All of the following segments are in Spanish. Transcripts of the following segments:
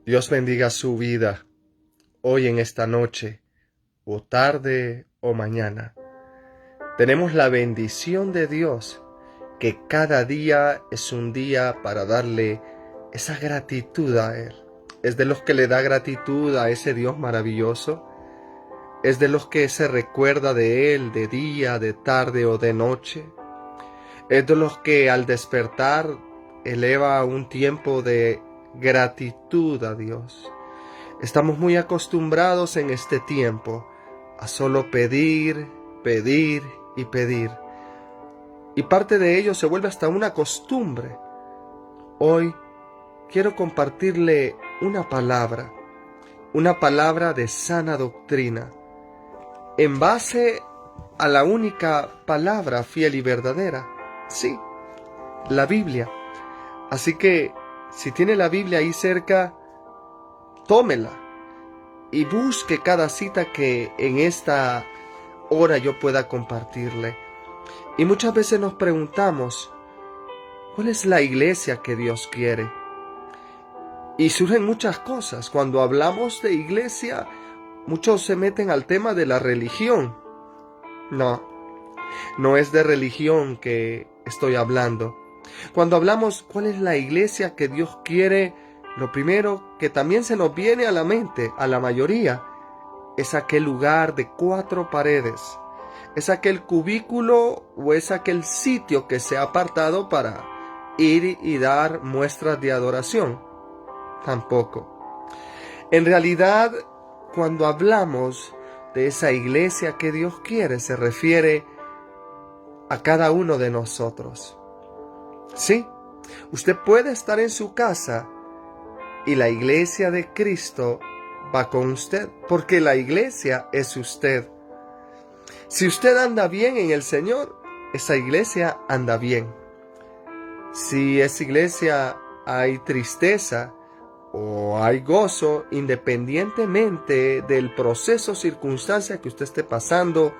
Dios bendiga su vida hoy en esta noche, o tarde o mañana. Tenemos la bendición de Dios, que cada día es un día para darle esa gratitud a Él. Es de los que le da gratitud a ese Dios maravilloso. Es de los que se recuerda de Él de día, de tarde o de noche. Es de los que al despertar eleva un tiempo de gratitud a Dios. Estamos muy acostumbrados en este tiempo a solo pedir, pedir y pedir. Y parte de ello se vuelve hasta una costumbre. Hoy quiero compartirle una palabra de sana doctrina, en base a la única palabra fiel y verdadera. Sí, la Biblia. Así que, si tiene la Biblia ahí cerca, tómela y busque cada cita que en esta hora yo pueda compartirle. Y muchas veces nos preguntamos, ¿cuál es la iglesia que Dios quiere? Y surgen muchas cosas. Cuando hablamos de iglesia, muchos se meten al tema de la religión. No es de religión que estoy hablando. Cuando hablamos cuál es la iglesia que Dios quiere, lo primero que también se nos viene a la mente, a la mayoría, es aquel lugar de 4 paredes. Es aquel cubículo o es aquel sitio que se ha apartado para ir y dar muestras de adoración. Tampoco. En realidad, cuando hablamos de esa iglesia que Dios quiere, se refiere a cada uno de nosotros. Sí, usted puede estar en su casa y la iglesia de Cristo va con usted, porque la iglesia es usted. Si usted anda bien en el Señor, esa iglesia anda bien. Si esa iglesia hay tristeza o hay gozo, independientemente del proceso o circunstancia que usted esté pasando,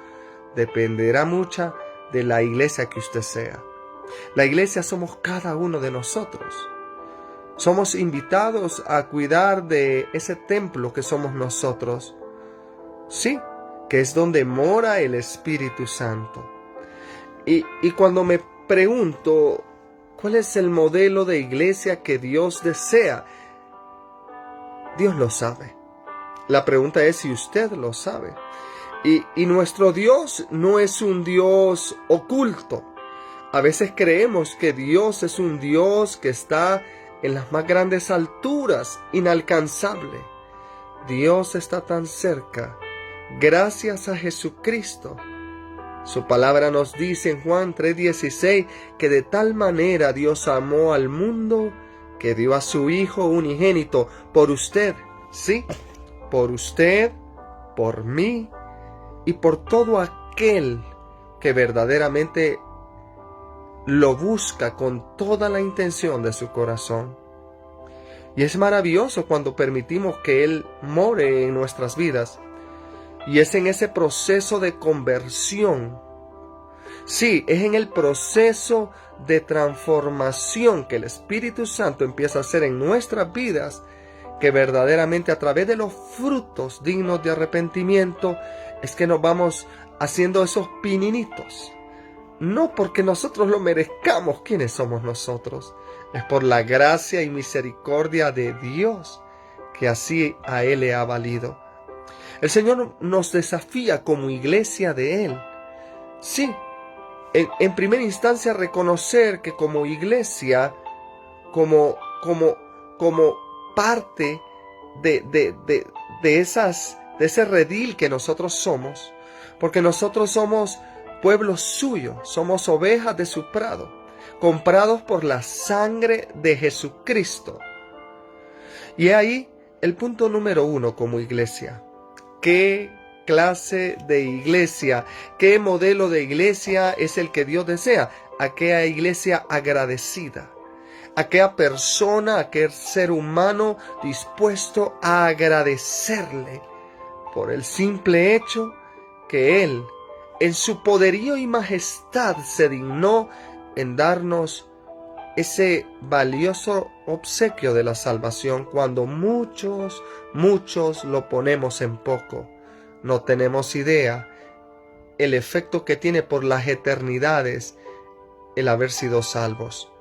dependerá mucho de la iglesia que usted sea. La iglesia somos cada uno de nosotros. Somos invitados a cuidar de ese templo que somos nosotros. Sí, que es donde mora el Espíritu Santo. Y cuando me pregunto, ¿cuál es el modelo de iglesia que Dios desea? Dios lo sabe. La pregunta es si usted lo sabe. Y nuestro Dios no es un Dios oculto. A veces creemos que Dios es un Dios que está en las más grandes alturas, inalcanzable. Dios está tan cerca, gracias a Jesucristo. Su palabra nos dice en Juan 3:16 que de tal manera Dios amó al mundo que dio a su Hijo unigénito por usted, sí, por usted, por mí y por todo aquel que verdaderamente lo busca con toda la intención de su corazón. Y es maravilloso cuando permitimos que Él more en nuestras vidas. Y es en ese proceso de conversión. Sí, es en el proceso de transformación que el Espíritu Santo empieza a hacer en nuestras vidas, que verdaderamente a través de los frutos dignos de arrepentimiento es que nos vamos haciendo esos pininitos. No porque nosotros lo merezcamos. ¿Quiénes somos nosotros? Es por la gracia y misericordia de Dios que así a Él le ha valido. El Señor nos desafía como iglesia de Él. Sí, en primera instancia reconocer que como iglesia, como parte de ese redil que nosotros somos, porque nosotros somos pueblo suyo, somos ovejas de su prado, comprados por la sangre de Jesucristo. Y ahí el punto número 1 como iglesia. ¿Qué clase de iglesia, qué modelo de iglesia es el que Dios desea? Aquella iglesia agradecida, aquella persona, aquel ser humano dispuesto a agradecerle por el simple hecho que Él, en su poderío y majestad, se dignó en darnos ese valioso obsequio de la salvación cuando muchos lo ponemos en poco. No tenemos idea el efecto que tiene por las eternidades el haber sido salvos.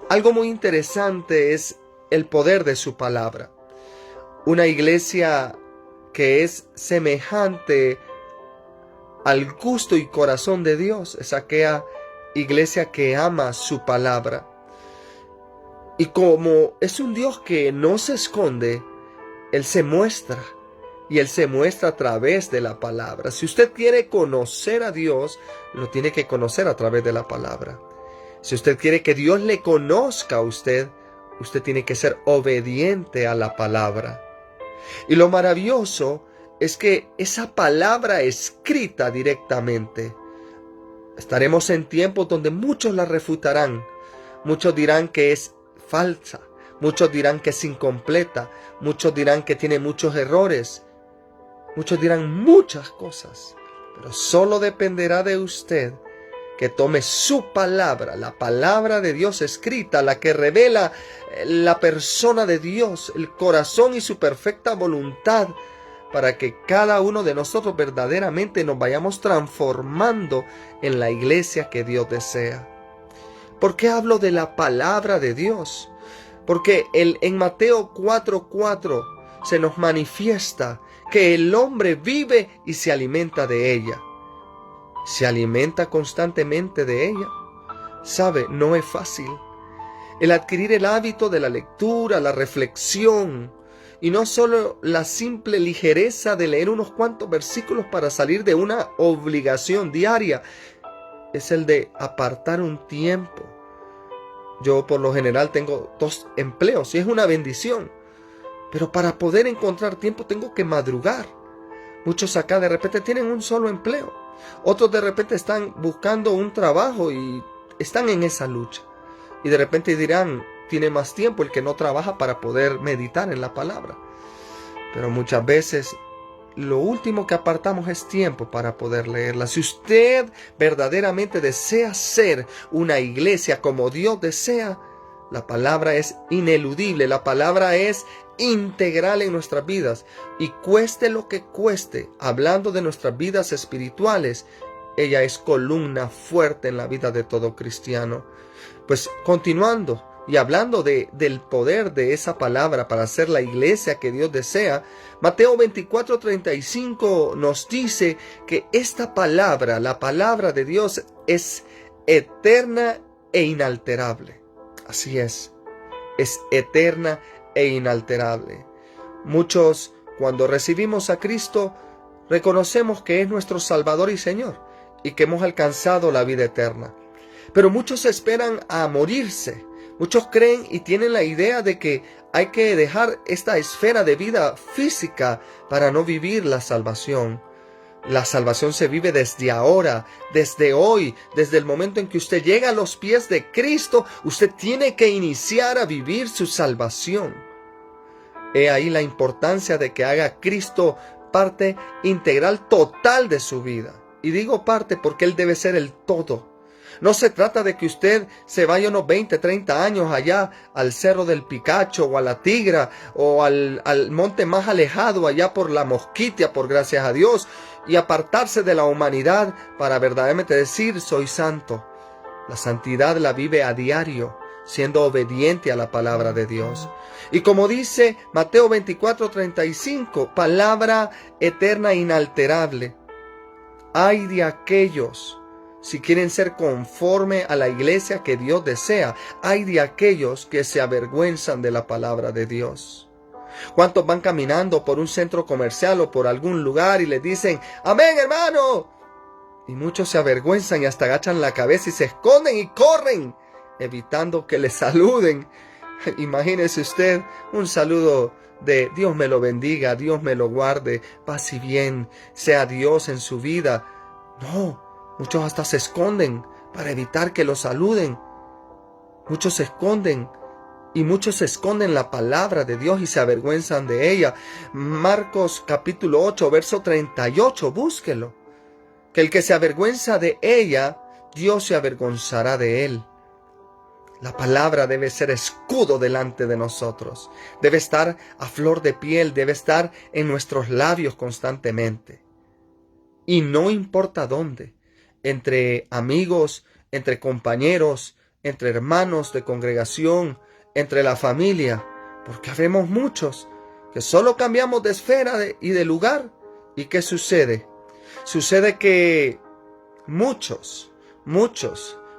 Algo muy interesante es el poder de su palabra. Una iglesia que es semejante al gusto y corazón de Dios es aquella iglesia que ama su palabra. Y como es un Dios que no se esconde, Él se muestra. Y Él se muestra a través de la palabra. Si usted quiere conocer a Dios, lo tiene que conocer a través de la palabra. Si usted quiere que Dios le conozca a usted, usted tiene que ser obediente a la palabra. Y lo maravilloso es que esa palabra escrita directamente, estaremos en tiempos donde muchos la refutarán. Muchos dirán que es falsa. Muchos dirán que es incompleta. Muchos dirán que tiene muchos errores. Muchos dirán muchas cosas. Pero solo dependerá de usted que tome su palabra, la palabra de Dios escrita, la que revela la persona de Dios, el corazón y su perfecta voluntad, para que cada uno de nosotros verdaderamente nos vayamos transformando en la iglesia que Dios desea. ¿Por qué hablo de la palabra de Dios? Porque en Mateo 4:4 se nos manifiesta que el hombre vive y se alimenta de ella. Se alimenta constantemente de ella. Sabe, no es fácil. El adquirir el hábito de la lectura, la reflexión, y no solo la simple ligereza de leer unos cuantos versículos para salir de una obligación diaria, es el de apartar un tiempo. Yo por lo general tengo 2 empleos y es una bendición. Pero para poder encontrar tiempo tengo que madrugar. Muchos acá de repente tienen un solo empleo. Otros de repente están buscando un trabajo y están en esa lucha. Y de repente dirán, tiene más tiempo el que no trabaja para poder meditar en la palabra. Pero muchas veces lo último que apartamos es tiempo para poder leerla. Si usted verdaderamente desea ser una iglesia como Dios desea, la palabra es ineludible, la palabra es integral en nuestras vidas. Y cueste lo que cueste, hablando de nuestras vidas espirituales, ella es columna fuerte en la vida de todo cristiano. Pues continuando y hablando del poder de esa palabra para ser la iglesia que Dios desea, Mateo 24:35 nos dice que esta palabra, la palabra de Dios, es eterna e inalterable. Así es eterna e inalterable. Muchos, cuando recibimos a Cristo, reconocemos que es nuestro Salvador y Señor y que hemos alcanzado la vida eterna. Pero muchos esperan a morirse. Muchos creen y tienen la idea de que hay que dejar esta esfera de vida física para no vivir la salvación. La salvación se vive desde ahora, desde hoy, desde el momento en que usted llega a los pies de Cristo. Usted tiene que iniciar a vivir su salvación. He ahí la importancia de que haga Cristo parte integral, total de su vida. Y digo parte porque Él debe ser el todo. No se trata de que usted se vaya unos 20, 30 años allá al Cerro del Picacho o a la Tigra o al monte más alejado allá por la Mosquitia, por gracias a Dios, y apartarse de la humanidad para verdaderamente decir soy santo. La santidad la vive a diario, siendo obediente a la palabra de Dios. Y como dice Mateo 24:35, palabra eterna e inalterable. Ay de aquellos, si quieren ser conforme a la iglesia que Dios desea, ay de aquellos que se avergüenzan de la palabra de Dios. ¿Cuántos van caminando por un centro comercial o por algún lugar y les dicen, amén hermano? Y muchos se avergüenzan y hasta agachan la cabeza y se esconden y corren, evitando que les saluden. Imagínese usted un saludo de Dios me lo bendiga, Dios me lo guarde, paz y bien, sea Dios en su vida. No, muchos hasta se esconden para evitar que lo saluden. Muchos se esconden y muchos esconden la palabra de Dios y se avergüenzan de ella. Marcos capítulo 8, verso 38, búsquelo. Que el que se avergüenza de ella, Dios se avergonzará de él. La palabra debe ser escudo delante de nosotros. Debe estar a flor de piel, debe estar en nuestros labios constantemente. Y no importa dónde, entre amigos, entre compañeros, entre hermanos de congregación, entre la familia, porque habemos muchos que solo cambiamos de esfera y de lugar. ¿Y qué sucede? Sucede que muchos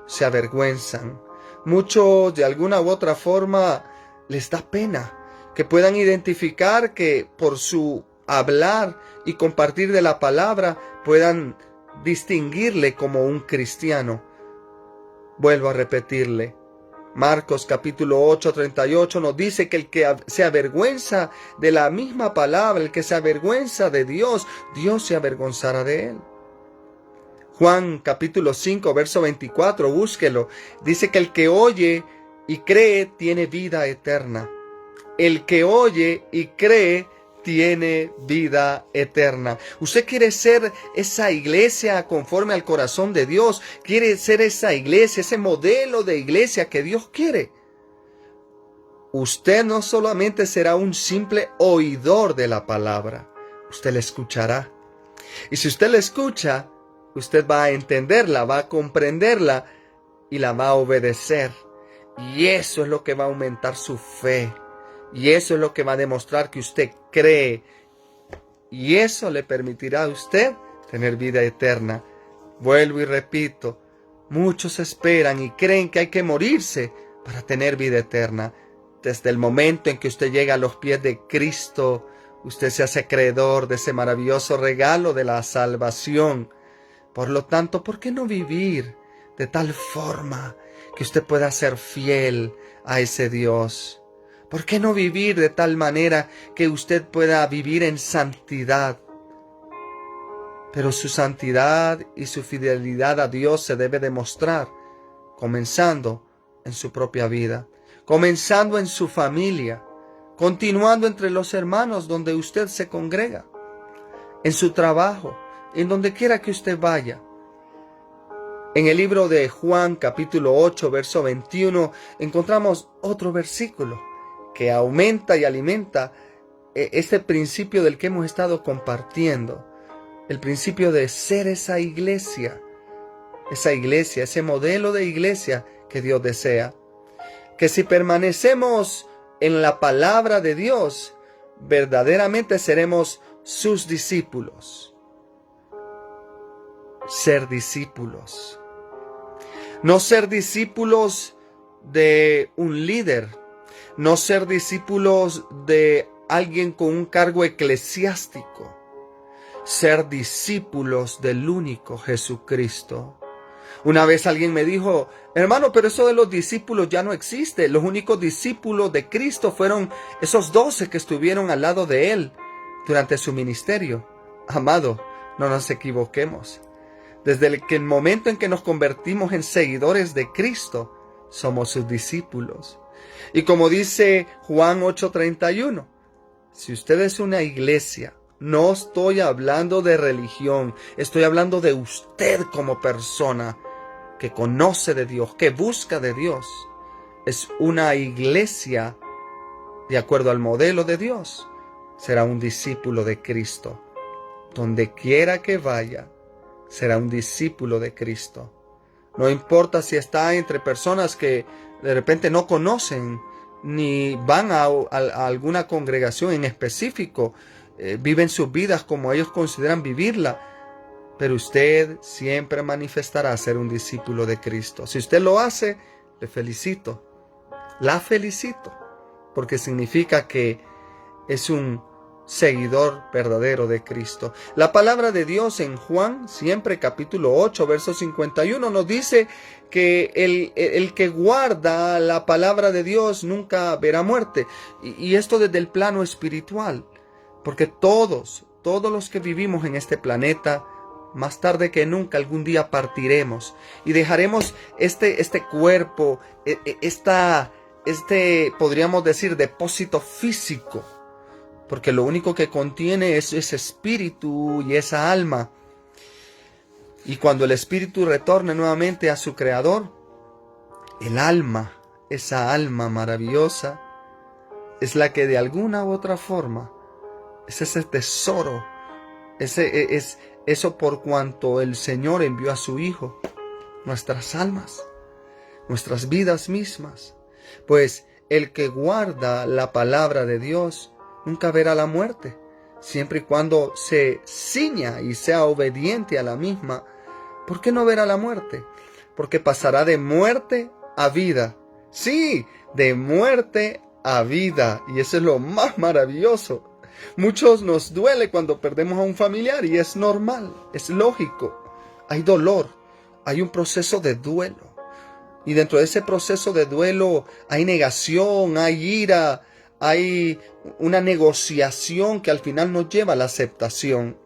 se avergüenzan. Muchos de alguna u otra forma les da pena que puedan identificar que por su hablar y compartir de la palabra puedan distinguirle como un cristiano. Vuelvo a repetirle. Marcos capítulo 8:38 nos dice que el que se avergüenza de la misma palabra, el que se avergüenza de Dios, Dios se avergonzará de él. Juan capítulo 5 verso 24, búsquelo. Dice que el que oye y cree tiene vida eterna. El que oye y cree tiene vida eterna. ¿Usted quiere ser esa iglesia conforme al corazón de Dios? ¿Quiere ser esa iglesia, ese modelo de iglesia que Dios quiere? Usted no solamente será un simple oidor de la palabra, usted la escuchará. Y si usted la escucha, usted va a entenderla, va a comprenderla y la va a obedecer. Y eso es lo que va a aumentar su fe. Y eso es lo que va a demostrar que usted cree. Y eso le permitirá a usted tener vida eterna. Vuelvo y repito, muchos esperan y creen que hay que morirse para tener vida eterna. Desde el momento en que usted llega a los pies de Cristo, usted se hace acreedor de ese maravilloso regalo de la salvación. Por lo tanto, ¿por qué no vivir de tal forma que usted pueda ser fiel a ese Dios? ¿Por qué no vivir de tal manera que usted pueda vivir en santidad? Pero su santidad y su fidelidad a Dios se debe demostrar comenzando en su propia vida, comenzando en su familia, continuando entre los hermanos donde usted se congrega, en su trabajo, en donde quiera que usted vaya. En el libro de Juan capítulo 8 verso 21 encontramos otro versículo que aumenta y alimenta este principio del que hemos estado compartiendo. El principio de ser esa iglesia, ese modelo de iglesia que Dios desea. Que si permanecemos en la palabra de Dios, verdaderamente seremos sus discípulos. Ser discípulos. No ser discípulos de un líder. No ser discípulos de alguien con un cargo eclesiástico. Ser discípulos del único Jesucristo. Una vez alguien me dijo, hermano, pero eso de los discípulos ya no existe. Los únicos discípulos de Cristo fueron esos 12 que estuvieron al lado de Él durante su ministerio. Amado, no nos equivoquemos. Desde el momento en que nos convertimos en seguidores de Cristo, somos sus discípulos. Y como dice Juan 8:31, si usted es una iglesia, no estoy hablando de religión, estoy hablando de usted como persona que conoce de Dios, que busca de Dios. Es una iglesia de acuerdo al modelo de Dios. Será un discípulo de Cristo. Donde quiera que vaya, será un discípulo de Cristo. No importa si está entre personas que de repente no conocen, ni van a alguna congregación en específico, viven sus vidas como ellos consideran vivirla, pero usted siempre manifestará ser un discípulo de Cristo. Si usted lo hace, le felicito, la felicito, porque significa que es un seguidor verdadero de Cristo. La palabra de Dios en Juan, siempre capítulo 8, verso 51, nos dice que el que guarda la palabra de Dios nunca verá muerte. Y esto desde el plano espiritual, porque todos los que vivimos en este planeta, más tarde que nunca algún día partiremos y dejaremos este cuerpo, podríamos decir, depósito físico, porque lo único que contiene es ese espíritu y esa alma. Y cuando el espíritu retorne nuevamente a su creador, el alma esa alma maravillosa, es la que de alguna u otra forma es ese tesoro, es eso por cuanto el Señor envió a su Hijo, nuestras almas, nuestras vidas mismas. Pues el que guarda la palabra de Dios nunca verá la muerte, siempre y cuando se ciña y sea obediente a la misma. ¿Por qué no verá la muerte? Porque pasará de muerte a vida. Sí, de muerte a vida. Y eso es lo más maravilloso. Muchos nos duele cuando perdemos a un familiar y es normal, es lógico. Hay dolor, hay un proceso de duelo. Y dentro de ese proceso de duelo hay negación, hay ira, hay una negociación que al final nos lleva a la aceptación.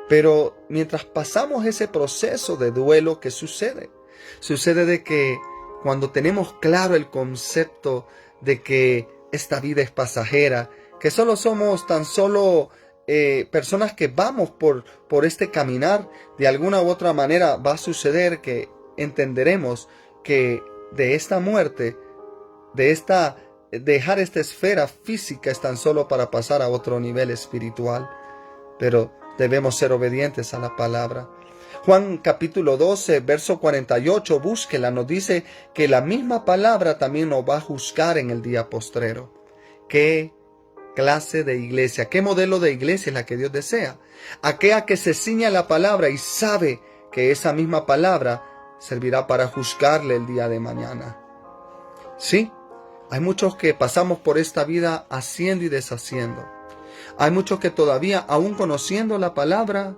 Pero mientras pasamos ese proceso de duelo, ¿qué sucede? Sucede de que cuando tenemos claro el concepto de que esta vida es pasajera, que solo somos tan solo personas que vamos por este caminar, de alguna u otra manera va a suceder que entenderemos que de esta muerte, dejar esta esfera física es tan solo para pasar a otro nivel espiritual. Pero debemos ser obedientes a la palabra. Juan capítulo 12, verso 48, búsquela, nos dice que la misma palabra también nos va a juzgar en el día postrero. ¿Qué clase de iglesia, qué modelo de iglesia es la que Dios desea? Aquella que se ciña a la palabra y sabe que esa misma palabra servirá para juzgarle el día de mañana. Sí, hay muchos que pasamos por esta vida haciendo y deshaciendo. Hay muchos que todavía, aún conociendo la palabra,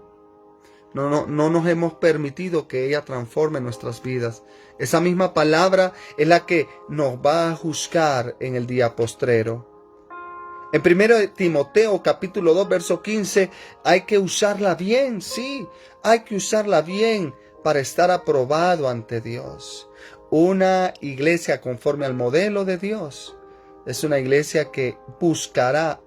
no nos hemos permitido que ella transforme nuestras vidas. Esa misma palabra es la que nos va a juzgar en el día postrero. En 1 Timoteo capítulo 2 verso 15 hay que usarla bien, sí, hay que usarla bien para estar aprobado ante Dios. Una iglesia conforme al modelo de Dios es una iglesia que buscará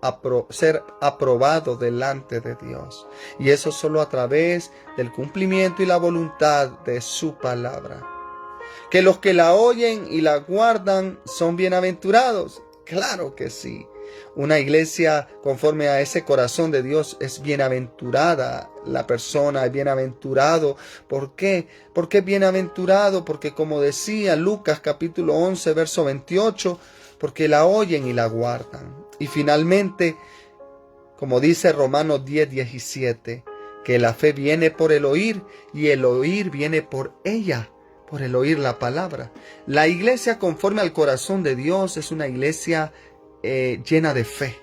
ser aprobado delante de Dios. Y eso solo a través del cumplimiento y la voluntad de su palabra. Que los que la oyen y la guardan son bienaventurados. Claro que sí. Una iglesia conforme a ese corazón de Dios es bienaventurada. La persona es bienaventurado. ¿Por qué? ¿Por qué bienaventurado? Porque como decía Lucas capítulo 11 verso 28, porque la oyen y la guardan. Y finalmente, como dice Romanos 10:17, que la fe viene por el oír y el oír viene por ella, por el oír la palabra. La iglesia conforme al corazón de Dios es una iglesia llena de fe.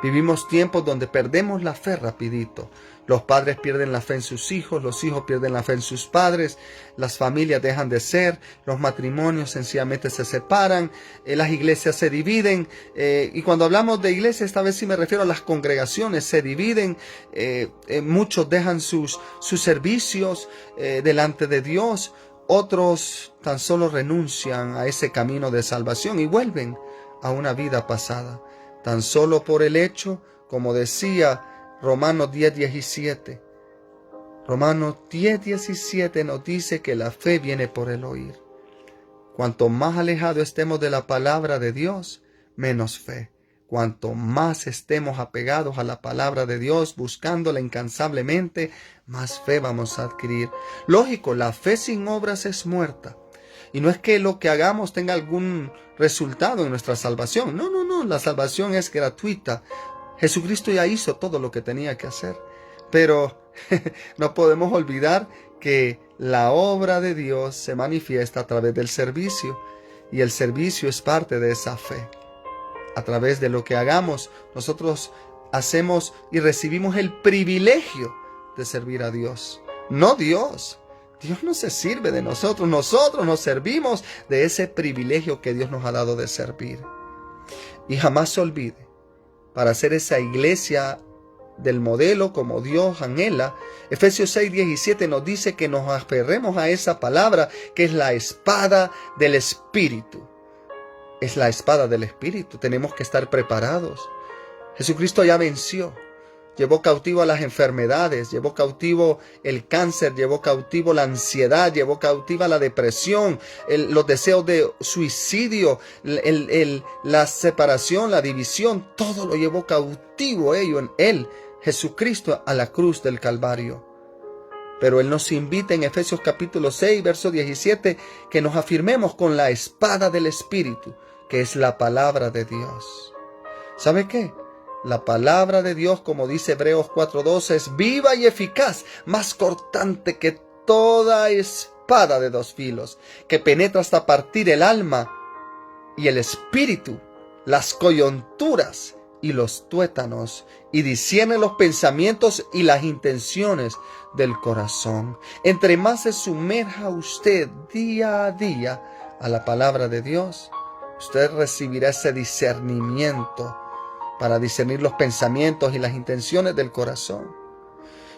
Vivimos tiempos donde perdemos la fe rapidito. Los padres pierden la fe en sus hijos, los hijos pierden la fe en sus padres, las familias dejan de ser, los matrimonios sencillamente se separan, las iglesias se dividen, y cuando hablamos de iglesia, esta vez sí me refiero a las congregaciones, se dividen, muchos dejan sus servicios delante de Dios, otros tan solo renuncian a ese camino de salvación y vuelven a una vida pasada, tan solo por el hecho, como decía Romanos 10:17. Romanos 10:17 nos dice que la fe viene por el oír. Cuanto más alejado estemos de la palabra de Dios, menos fe. Cuanto más estemos apegados a la palabra de Dios, buscándola incansablemente, más fe vamos a adquirir. Lógico, la fe sin obras es muerta. Y no es que lo que hagamos tenga algún resultado en nuestra salvación. No, la salvación es gratuita. Jesucristo ya hizo todo lo que tenía que hacer. Pero no podemos olvidar que la obra de Dios se manifiesta a través del servicio. Y el servicio es parte de esa fe. A través de lo que hagamos, nosotros hacemos y recibimos el privilegio de servir a Dios. No Dios. Dios no se sirve de nosotros. Nosotros nos servimos de ese privilegio que Dios nos ha dado de servir. Y jamás se olvide, para hacer esa iglesia del modelo como Dios anhela, Efesios 6:17 nos dice que nos aferremos a esa palabra que es la espada del Espíritu. Es la espada del Espíritu. Tenemos que estar preparados. Jesucristo ya venció. llevó cautivo a las enfermedades, llevó cautivo el cáncer, llevó cautivo la ansiedad, llevó cautiva la depresión, los deseos de suicidio, la separación, la división, todo lo llevó cautivo ello en Él, Jesucristo, a la cruz del Calvario. Pero Él nos invita en Efesios capítulo 6, verso 17, que nos afirmemos con la espada del Espíritu, que es la palabra de Dios. ¿Sabe qué? La palabra de Dios, como dice Hebreos 4:12, es viva y eficaz, más cortante que toda espada de dos filos, que penetra hasta partir el alma y el espíritu, las coyunturas y los tuétanos, y discierne los pensamientos y las intenciones del corazón. Entre más se sumerja usted día a día a la palabra de Dios, usted recibirá ese discernimiento para discernir los pensamientos y las intenciones del corazón.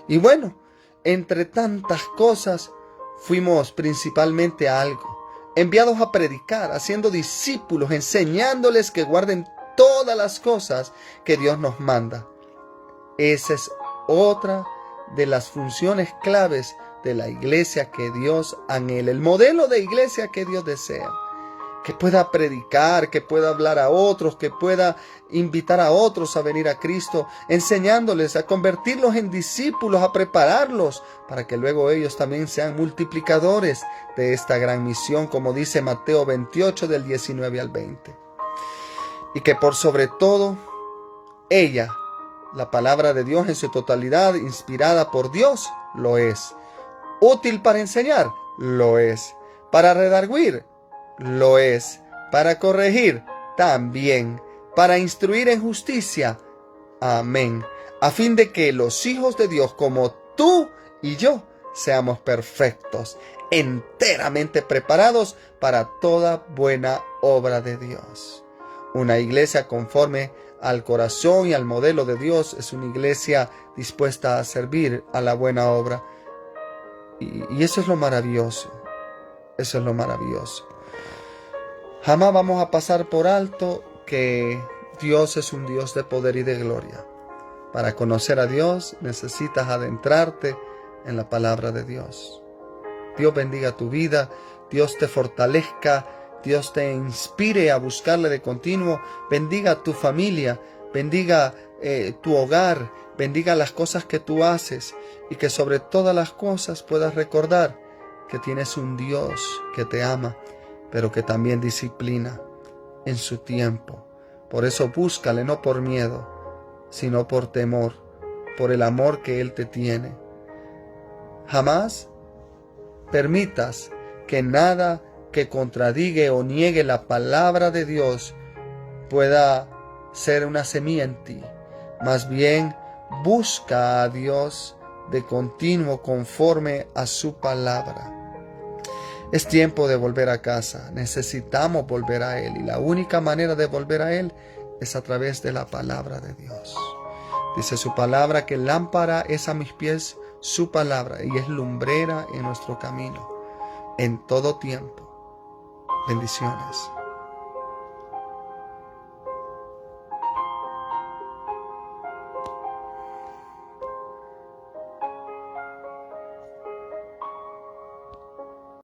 Y bueno, entre tantas cosas, fuimos principalmente a algo, enviados a predicar, haciendo discípulos, enseñándoles que guarden todas las cosas que Dios nos manda. Esa es otra de las funciones claves de la iglesia que Dios anhela, el modelo de iglesia que Dios desea. Que pueda predicar, que pueda hablar a otros, que pueda invitar a otros a venir a Cristo, enseñándoles a convertirlos en discípulos, a prepararlos para que luego ellos también sean multiplicadores de esta gran misión, como dice Mateo 28 del 19 al 20. Y que por sobre todo, ella, la palabra de Dios en su totalidad, inspirada por Dios, lo es. Útil para enseñar, lo es. Para redarguir, lo es. Para corregir, también. Para instruir en justicia, amén. A fin de que los hijos de Dios, como tú y yo, seamos perfectos, enteramente preparados para toda buena obra de Dios. Una iglesia conforme al corazón y al modelo de Dios es una iglesia dispuesta a servir a la buena obra. Y eso es lo maravilloso. Eso es lo maravilloso. Jamás vamos a pasar por alto que Dios es un Dios de poder y de gloria. Para conocer a Dios necesitas adentrarte en la palabra de Dios. Dios bendiga tu vida, Dios te fortalezca, Dios te inspire a buscarle de continuo, bendiga tu familia, bendiga tu hogar, bendiga las cosas que tú haces y que sobre todas las cosas puedas recordar que tienes un Dios que te ama, pero que también disciplina en su tiempo. Por eso búscale no por miedo, sino por temor, por el amor que Él te tiene. Jamás permitas que nada que contradiga o niegue la palabra de Dios pueda ser una semilla en ti. Más bien, busca a Dios de continuo conforme a su palabra. Es tiempo de volver a casa. Necesitamos volver a Él. Y la única manera de volver a Él es a través de la palabra de Dios. Dice su palabra que lámpara es a mis pies su palabra y es lumbrera en nuestro camino. En todo tiempo. Bendiciones.